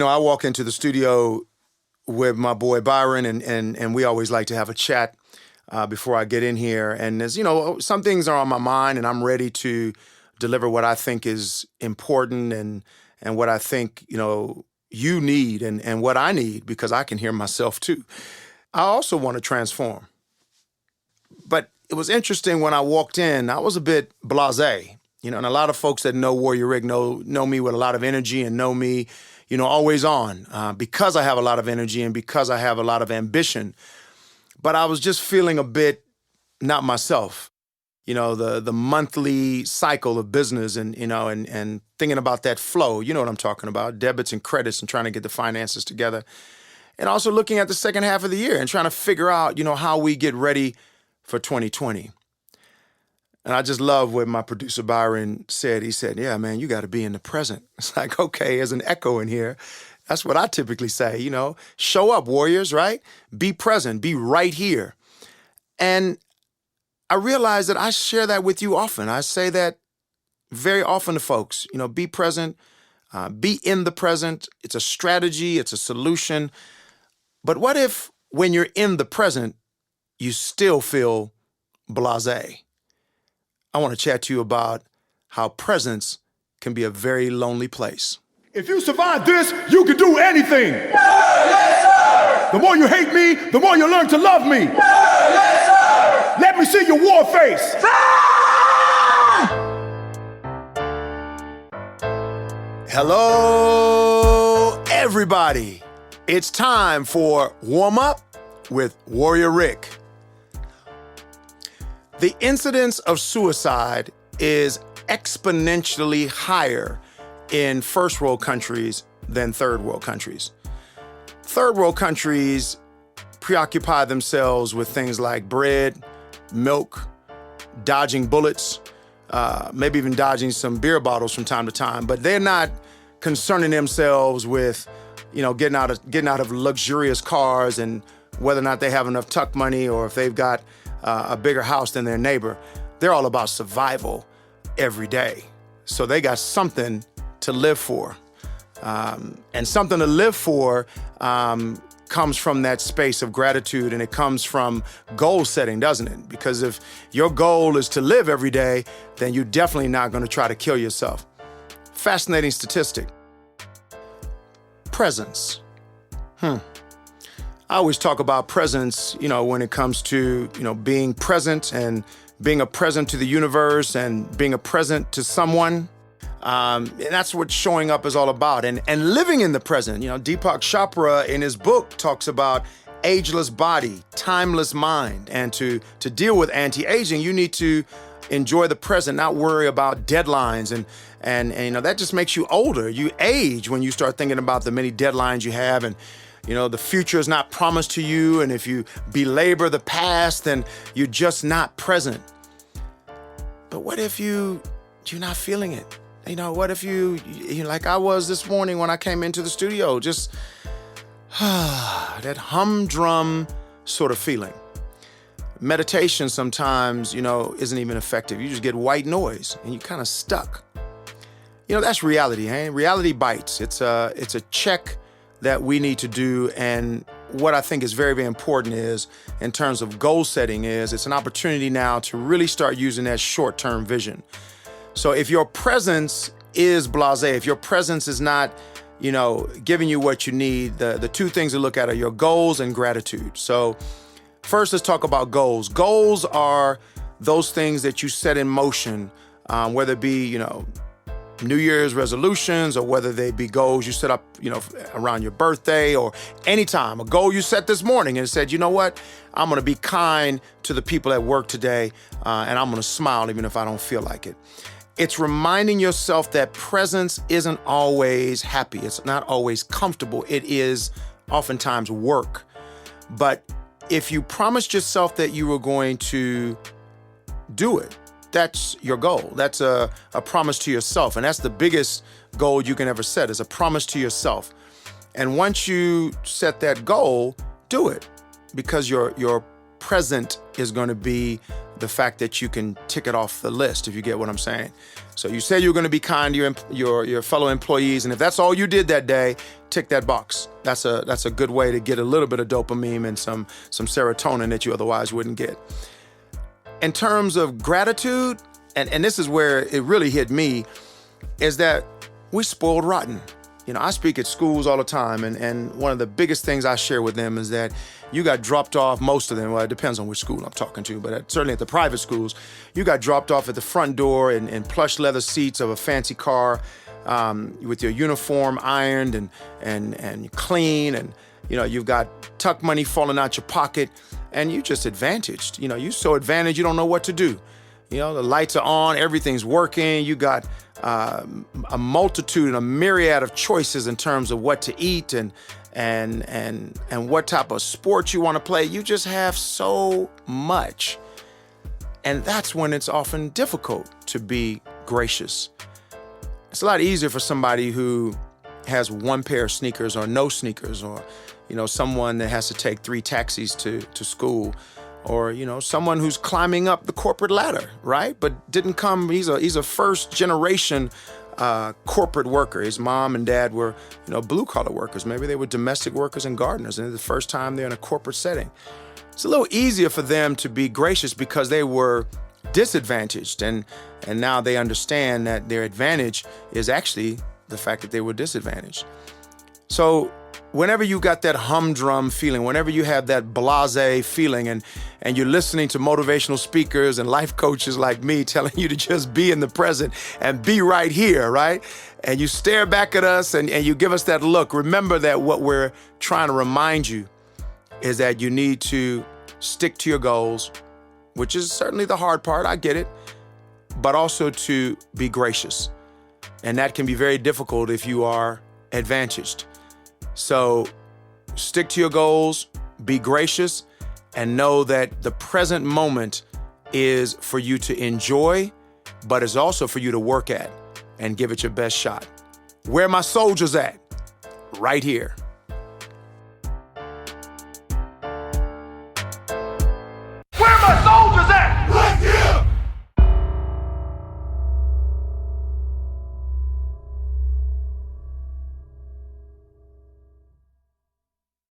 I walk into the studio with my boy Byron, and we always like to have a chat before I get in here. And as some things are on my mind, and I'm ready to deliver what I think is important and what I think you need and what I need, because I can hear myself too. I also want to transform. But it was interesting when I walked in, I was a bit blasé, and a lot of folks that know Warrior Rick know me with a lot of energy and know me, always on, because I have a lot of energy and because I have a lot of ambition. But I was just feeling a bit not myself, the monthly cycle of business and thinking about that flow, you know what I'm talking about, debits and credits and trying to get the finances together. And also looking at the second half of the year and trying to figure out, how we get ready for 2020. And I just love what my producer Byron said. He said, yeah, man, you got to be in the present. It's like, okay, there's an echo in here. That's what I typically say, show up, warriors, right? Be present, be right here. And I realize that I share that with you often. I say that very often to folks, be present, be in the present. It's a strategy, it's a solution. But what if when you're in the present, you still feel blasé? I want to chat to you about how presence can be a very lonely place. If you survive this, you can do anything. Yes, sir. The more you hate me, the more you learn to love me. Yes, sir. Let me see your war face. Hello, everybody. It's time for Warm Up with Warrior Rick. The incidence of suicide is exponentially higher in first world countries than third world countries. Third world countries preoccupy themselves with things like bread, milk, dodging bullets, maybe even dodging some beer bottles from time to time, but they're not concerning themselves with, getting out of luxurious cars and whether or not they have enough tuck money or if they've got a bigger house than their neighbor. They're all about survival every day. So they got something to live for. And something to live for comes from that space of gratitude, and it comes from goal setting, doesn't it? Because if your goal is to live every day, then you're definitely not going to try to kill yourself. Fascinating statistic. Presence. I always talk about presence, when it comes to, being present and being a present to the universe and being a present to someone. And that's what showing up is all about. And living in the present. Deepak Chopra in his book talks about ageless body, timeless mind. And to deal with anti-aging, you need to enjoy the present, not worry about deadlines. And that just makes you older. You age when you start thinking about the many deadlines you have, and the future is not promised to you. And if you belabor the past, then you're just not present. But what if you're not feeling it? What if you like I was this morning when I came into the studio, just that humdrum sort of feeling. Meditation sometimes, isn't even effective. You just get white noise and you're kind of stuck. That's reality, eh? Reality bites. It's a check that we need to do. And what I think is very, very important is, in terms of goal setting, is it's an opportunity now to really start using that short-term vision. So if your presence is blasé, if your presence is not, giving you what you need, the two things to look at are your goals and gratitude. So first, let's talk about goals. Goals are those things that you set in motion, whether it be, New Year's resolutions, or whether they be goals you set up, around your birthday or anytime. A goal you set this morning and said, you know what? I'm going to be kind to the people at work today, and I'm going to smile even if I don't feel like it. It's reminding yourself that presence isn't always happy. It's not always comfortable. It is oftentimes work. But if you promised yourself that you were going to do it, that's your goal. That's a promise to yourself. And that's the biggest goal you can ever set, is a promise to yourself. And once you set that goal, do it, because your present is going to be the fact that you can tick it off the list, if you get what I'm saying. So you said you're going to be kind to your fellow employees, and if that's all you did that day, tick that box. That's a good way to get a little bit of dopamine and some serotonin that you otherwise wouldn't get. In terms of gratitude, and this is where it really hit me, is that we spoiled rotten. You know, I speak at schools all the time, and one of the biggest things I share with them is that you got dropped off, most of them, well, it depends on which school I'm talking to, but certainly at the private schools, you got dropped off at the front door in plush leather seats of a fancy car, with your uniform ironed and clean, and you know, you've got tuck money falling out your pocket, and you just advantaged. You know, you so advantaged you don't know what to do. You know, the lights are on, everything's working. You got a multitude and a myriad of choices in terms of what to eat and what type of sport you want to play. You just have so much. And that's when it's often difficult to be gracious. It's a lot easier for somebody who has one pair of sneakers or no sneakers, or, you know, someone that has to take 3 taxis to school, or, you know, someone who's climbing up the corporate ladder, right? But didn't come, he's a first generation corporate worker. His mom and dad were, you know, blue collar workers. Maybe they were domestic workers and gardeners, and it's the first time they're in a corporate setting. It's a little easier for them to be gracious because they were disadvantaged, and now they understand that their advantage is actually the fact that they were disadvantaged. So whenever you got that humdrum feeling, whenever you have that blasé feeling, and you're listening to motivational speakers and life coaches like me telling you to just be in the present and be right here, right? And you stare back at us and you give us that look, remember that what we're trying to remind you is that you need to stick to your goals, which is certainly the hard part, I get it, but also to be gracious. And that can be very difficult if you are advantaged. So stick to your goals, be gracious, and know that the present moment is for you to enjoy, but it's also for you to work at and give it your best shot. Where my soldiers at? Right here.